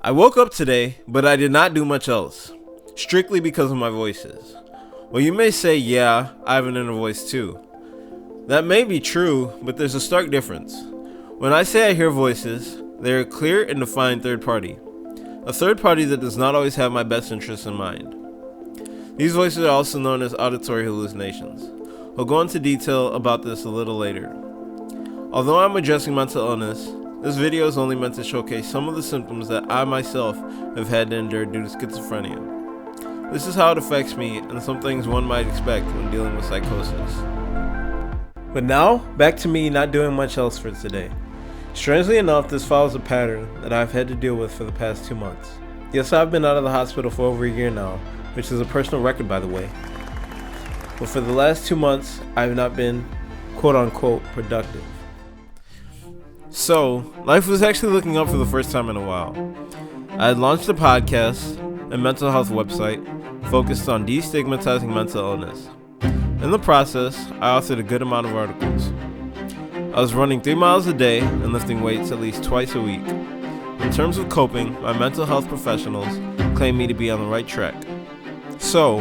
I woke up today, but I did not do much else, strictly because of my voices. Well, you may say, yeah, I have an inner voice too. That may be true, but there's a stark difference. When I say I hear voices, they are a clear and defined third party. A third party that does not always have my best interests in mind. These voices are also known as auditory hallucinations. I'll go into detail about this a little later. Although I'm addressing mental illness, this video is only meant to showcase some of the symptoms that I myself have had to endure due to schizophrenia. This is how it affects me and some things one might expect when dealing with psychosis. But now, back to me not doing much else for today. Strangely enough, this follows a pattern that I've had to deal with for the past 2 months. Yes, I've been out of the hospital for over a year now, which is a personal record by the way. But for the last 2 months, I have not been quote-unquote productive. So, life was actually looking up for the first time in a while. I had launched a podcast and mental health website focused on destigmatizing mental illness. In the process, I authored a good amount of articles. I was running 3 miles a day and lifting weights at least twice a week. In terms of coping, my mental health professionals claimed me to be on the right track. So,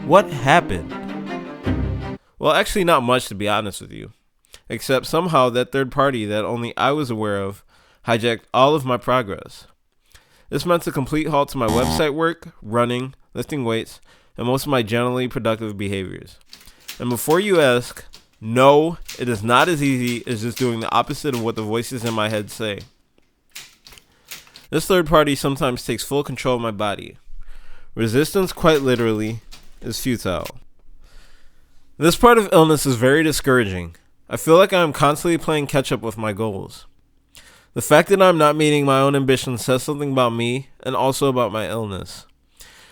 what happened? Well, actually not much, to be honest with you. Except somehow that third party that only I was aware of hijacked all of my progress. This meant a complete halt to my website work, running, lifting weights, and most of my generally productive behaviors. And before you ask, no, it is not as easy as just doing the opposite of what the voices in my head say. This third party sometimes takes full control of my body. Resistance, quite literally, is futile. This part of illness is very discouraging. I feel like I am constantly playing catch up with my goals. The fact that I'm not meeting my own ambitions says something about me and also about my illness.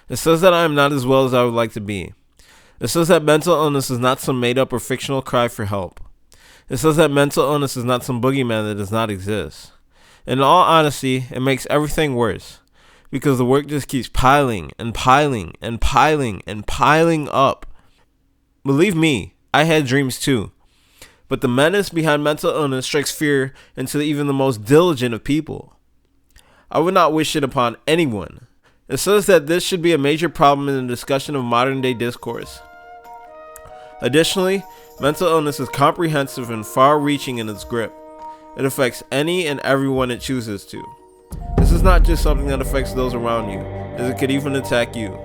It says that I am not as well as I would like to be. It says that mental illness is not some made up or fictional cry for help. It says that mental illness is not some boogeyman that does not exist. In all honesty, it makes everything worse because the work just keeps piling and piling and piling and piling up. Believe me, I had dreams too. But the menace behind mental illness strikes fear into even the most diligent of people. I would not wish it upon anyone. It says that this should be a major problem in the discussion of modern day discourse. Additionally, mental illness is comprehensive and far-reaching in its grip. It affects any and everyone it chooses to. This is not just something that affects those around you, as it could even attack you.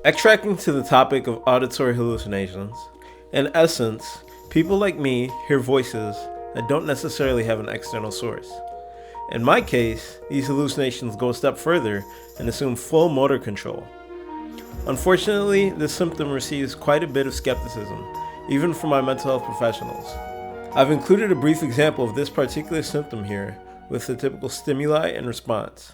Backtracking to the topic of auditory hallucinations, in essence, people like me hear voices that don't necessarily have an external source. In my case, these hallucinations go a step further and assume full motor control. Unfortunately, this symptom receives quite a bit of skepticism, even from my mental health professionals. I've included a brief example of this particular symptom here with the typical stimuli and response.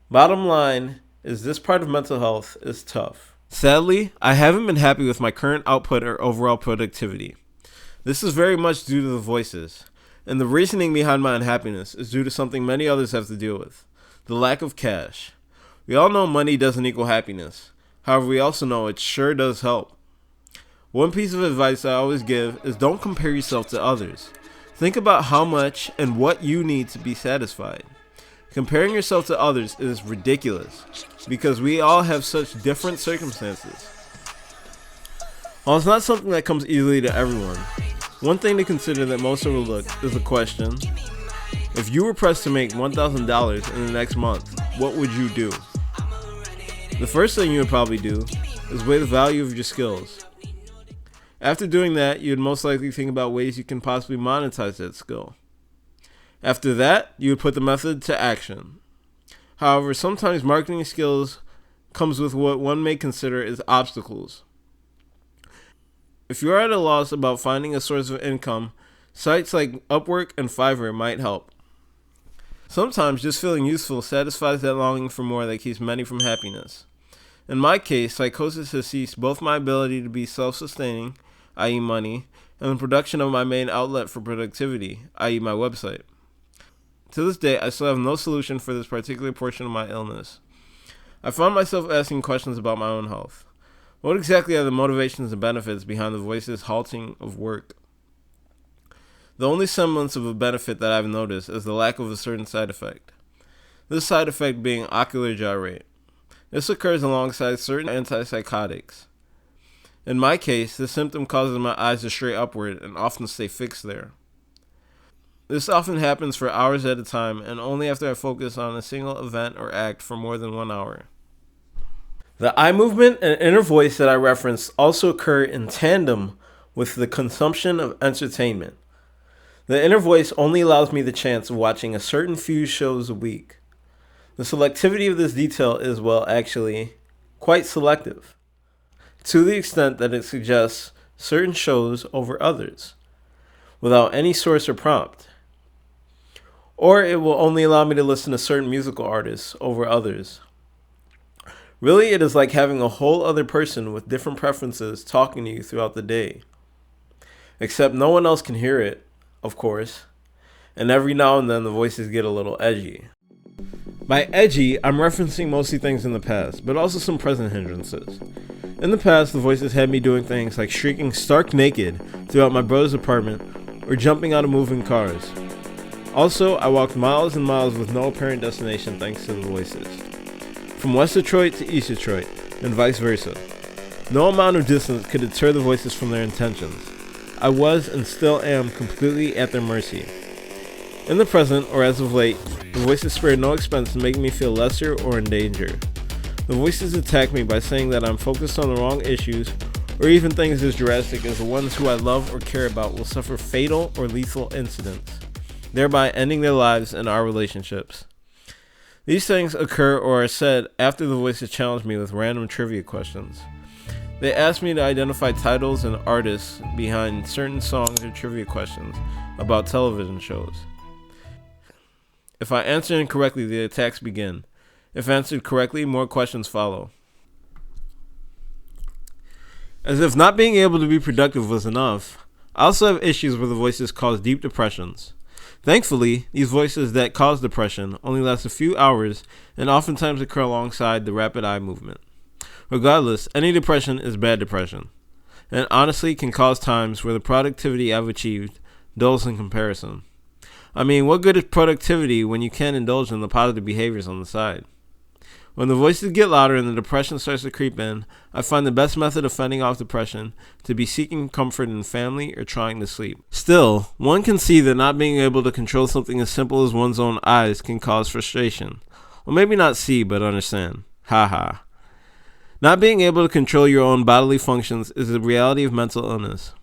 Bottom line is this part of mental health is tough. Sadly, I haven't been happy with my current output or overall productivity. This is very much due to the voices, and the reasoning behind my unhappiness is due to something many others have to deal with, the lack of cash. We all know money doesn't equal happiness. However, we also know it sure does help. One piece of advice I always give is don't compare yourself to others. Think about how much and what you need to be satisfied. Comparing yourself to others is ridiculous because we all have such different circumstances. While it's not something that comes easily to everyone, one thing to consider that most overlook is the question, if you were pressed to make $1,000 in the next month, what would you do? The first thing you would probably do is weigh the value of your skills. After doing that, you would most likely think about ways you can possibly monetize that skill. After that, you would put the method to action. However, sometimes marketing skills comes with what one may consider as obstacles. If you are at a loss about finding a source of income, sites like Upwork and Fiverr might help. Sometimes just feeling useful satisfies that longing for more that keeps many from happiness. In my case, psychosis has ceased both my ability to be self-sustaining, i.e. money, and the production of my main outlet for productivity, i.e. my website. To this day, I still have no solution for this particular portion of my illness. I found myself asking questions about my own health. What exactly are the motivations and benefits behind the voices halting of work? The only semblance of a benefit that I've noticed is the lack of a certain side effect. This side effect being ocular gyrate. This occurs alongside certain antipsychotics. In my case, this symptom causes my eyes to stray upward and often stay fixed there. This often happens for hours at a time and only after I focus on a single event or act for more than 1 hour. The eye movement and inner voice that I referenced also occur in tandem with the consumption of entertainment. The inner voice only allows me the chance of watching a certain few shows a week. The selectivity of this detail is, well, actually, quite selective, to the extent that it suggests certain shows over others, without any source or prompt. Or it will only allow me to listen to certain musical artists over others. Really, it is like having a whole other person with different preferences talking to you throughout the day. Except no one else can hear it, of course, and every now and then the voices get a little edgy. By edgy, I'm referencing mostly things in the past, but also some present hindrances. In the past, the voices had me doing things like shrieking stark naked throughout my brother's apartment or jumping out of moving cars. Also, I walked miles and miles with no apparent destination thanks to the voices. From West Detroit to East Detroit, and vice versa. No amount of distance could deter the voices from their intentions. I was and still am completely at their mercy. In the present, or as of late, the voices spared no expense in making me feel lesser or in danger. The voices attack me by saying that I'm focused on the wrong issues, or even things as drastic as the ones who I love or care about will suffer fatal or lethal incidents, thereby ending their lives and our relationships. These things occur or are said after the voices challenge me with random trivia questions. They ask me to identify titles and artists behind certain songs or trivia questions about television shows. If I answer incorrectly, the attacks begin. If answered correctly, more questions follow. As if not being able to be productive was enough, I also have issues where the voices cause deep depressions. Thankfully, these voices that cause depression only last a few hours and oftentimes occur alongside the rapid eye movement. Regardless, any depression is bad depression, and honestly can cause times where the productivity I've achieved dulls in comparison. I mean, what good is productivity when you can't indulge in the positive behaviors on the side? When the voices get louder and the depression starts to creep in, I find the best method of fending off depression to be seeking comfort in family or trying to sleep. Still, one can see that not being able to control something as simple as one's own eyes can cause frustration. Well, maybe not see, but understand. Haha. Not being able to control your own bodily functions is the reality of mental illness.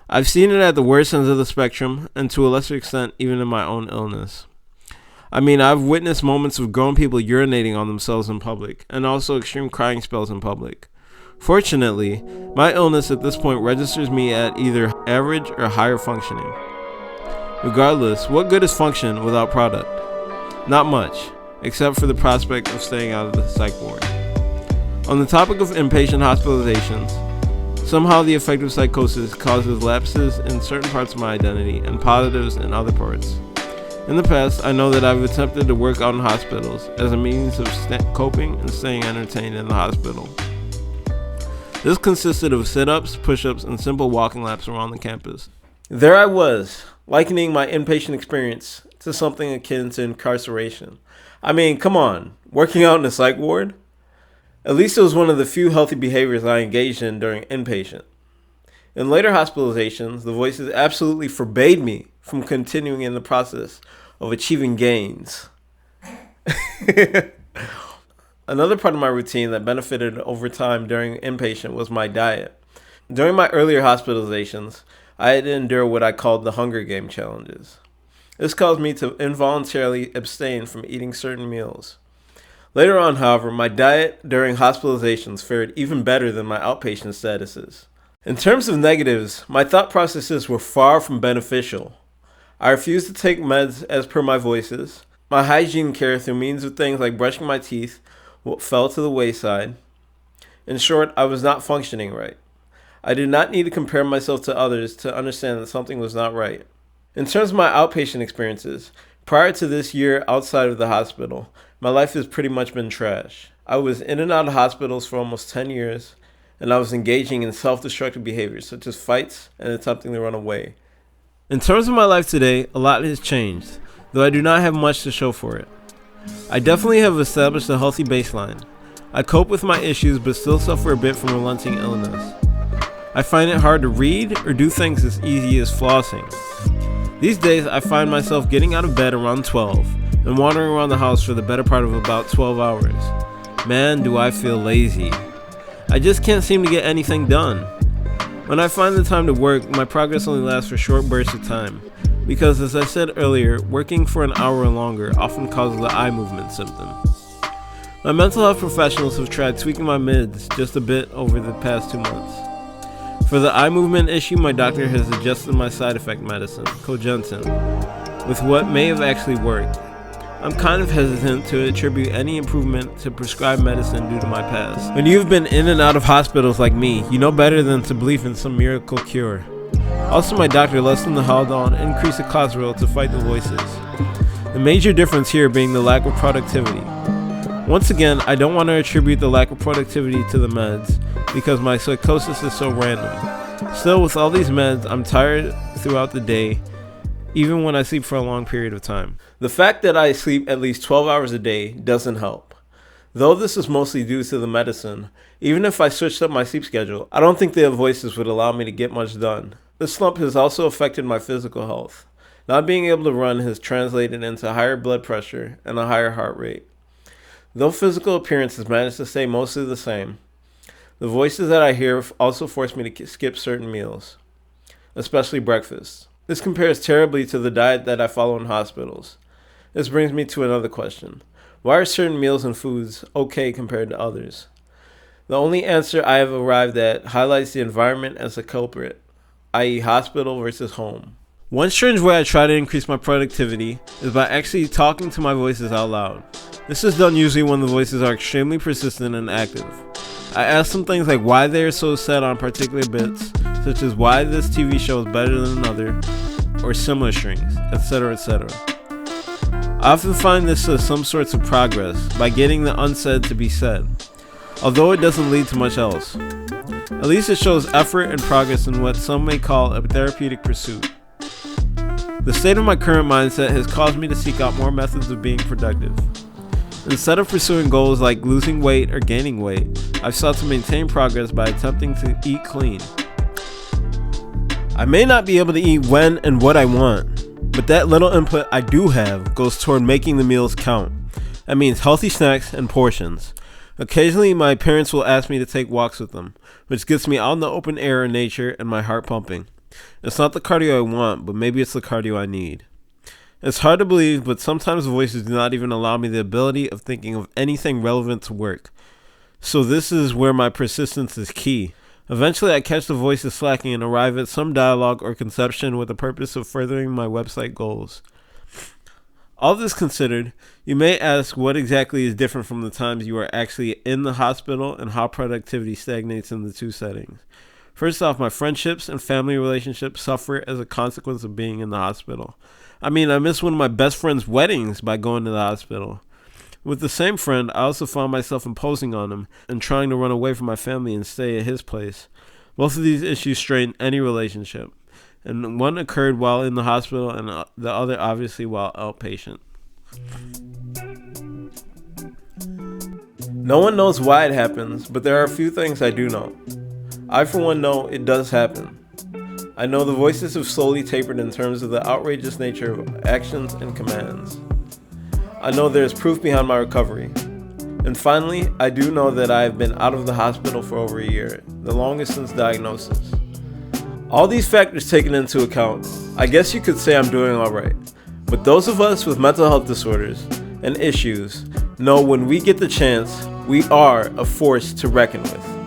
I've seen it at the worst ends of the spectrum, and to a lesser extent, even in my own illness. I mean, I've witnessed moments of grown people urinating on themselves in public, and also extreme crying spells in public. Fortunately, my illness at this point registers me at either average or higher functioning. Regardless, what good is function without product? Not much, except for the prospect of staying out of the psych ward. On the topic of inpatient hospitalizations, somehow the effect of psychosis causes lapses in certain parts of my identity and positives in other parts. In the past, I know that I've attempted to work out in hospitals as a means of coping and staying entertained in the hospital. This consisted of sit-ups, push-ups, and simple walking laps around the campus. There I was, likening my inpatient experience to something akin to incarceration. I mean, come on, working out in a psych ward? At least it was one of the few healthy behaviors I engaged in during inpatient. In later hospitalizations, the voices absolutely forbade me from continuing in the process of achieving gains. Another part of my routine that benefited over time during inpatient was my diet. During my earlier hospitalizations, I had to endure what I called the Hunger Game challenges. This caused me to involuntarily abstain from eating certain meals. Later on, however, my diet during hospitalizations fared even better than my outpatient statuses. In terms of negatives, my thought processes were far from beneficial. I refused to take meds as per my voices. My hygiene care through means of things like brushing my teeth fell to the wayside. In short, I was not functioning right. I did not need to compare myself to others to understand that something was not right. In terms of my outpatient experiences, prior to this year outside of the hospital, my life has pretty much been trash. I was in and out of hospitals for almost 10 years, and I was engaging in self-destructive behaviors such as fights and attempting to run away. In terms of my life today, a lot has changed, though I do not have much to show for it. I definitely have established a healthy baseline. I cope with my issues but still suffer a bit from relenting illness. I find it hard to read or do things as easy as flossing. These days I find myself getting out of bed around 12 and wandering around the house for the better part of about 12 hours. Man, do I feel lazy. I just can't seem to get anything done. When I find the time to work, my progress only lasts for short bursts of time, because as I said earlier, working for an hour or longer often causes the eye movement symptom. My mental health professionals have tried tweaking my meds just a bit over the past 2 months. For the eye movement issue, my doctor has adjusted my side effect medicine, Cogentin, with what may have actually worked. I'm kind of hesitant to attribute any improvement to prescribed medicine due to my past. When you've been in and out of hospitals like me, you know better than to believe in some miracle cure. Also, my doctor lessened the Haldol and increased the Clozaril to fight the voices. The major difference here being the lack of productivity. Once again, I don't want to attribute the lack of productivity to the meds, because my psychosis is so random. Still, with all these meds, I'm tired throughout the day, even when I sleep for a long period of time. The fact that I sleep at least 12 hours a day doesn't help. Though this is mostly due to the medicine, even if I switched up my sleep schedule, I don't think the voices would allow me to get much done. This slump has also affected my physical health. Not being able to run has translated into higher blood pressure and a higher heart rate. Though physical appearance has managed to stay mostly the same, the voices that I hear also force me to skip certain meals, especially breakfast. This compares terribly to the diet that I follow in hospitals. This brings me to another question. Why are certain meals and foods okay compared to others? The only answer I have arrived at highlights the environment as a culprit, i.e. hospital versus home. One strange way I try to increase my productivity is by actually talking to my voices out loud. This is done usually when the voices are extremely persistent and active. I ask them things like why they are so set on particular bits, such as why this TV show is better than another, or similar strings, etc., etc. I often find this as some sorts of progress by getting the unsaid to be said, although it doesn't lead to much else. At least it shows effort and progress in what some may call a therapeutic pursuit. The state of my current mindset has caused me to seek out more methods of being productive. Instead of pursuing goals like losing weight or gaining weight, I've sought to maintain progress by attempting to eat clean. I may not be able to eat when and what I want, but that little input I do have goes toward making the meals count. That means healthy snacks and portions. Occasionally, my parents will ask me to take walks with them, which gets me out in the open air in nature and my heart pumping. It's not the cardio I want, but maybe it's the cardio I need. It's hard to believe, but sometimes the voices do not even allow me the ability of thinking of anything relevant to work. So this is where my persistence is key. Eventually I catch the voices slacking and arrive at some dialogue or conception with the purpose of furthering my website goals. All this considered, you may ask what exactly is different from the times you are actually in the hospital and how productivity stagnates in the two settings. First off, my friendships and family relationships suffer as a consequence of being in the hospital. I missed one of my best friend's weddings by going to the hospital. With the same friend, I also found myself imposing on him and trying to run away from my family and stay at his place. Both of these issues strained any relationship, and one occurred while in the hospital and the other obviously while outpatient. No one knows why it happens, but there are a few things I do know. I for one know it does happen. I know the voices have slowly tapered in terms of the outrageous nature of actions and commands. I know there is proof behind my recovery. And finally, I do know that I have been out of the hospital for over a year, the longest since diagnosis. All these factors taken into account, I guess you could say I'm doing alright. But those of us with mental health disorders and issues know when we get the chance, we are a force to reckon with.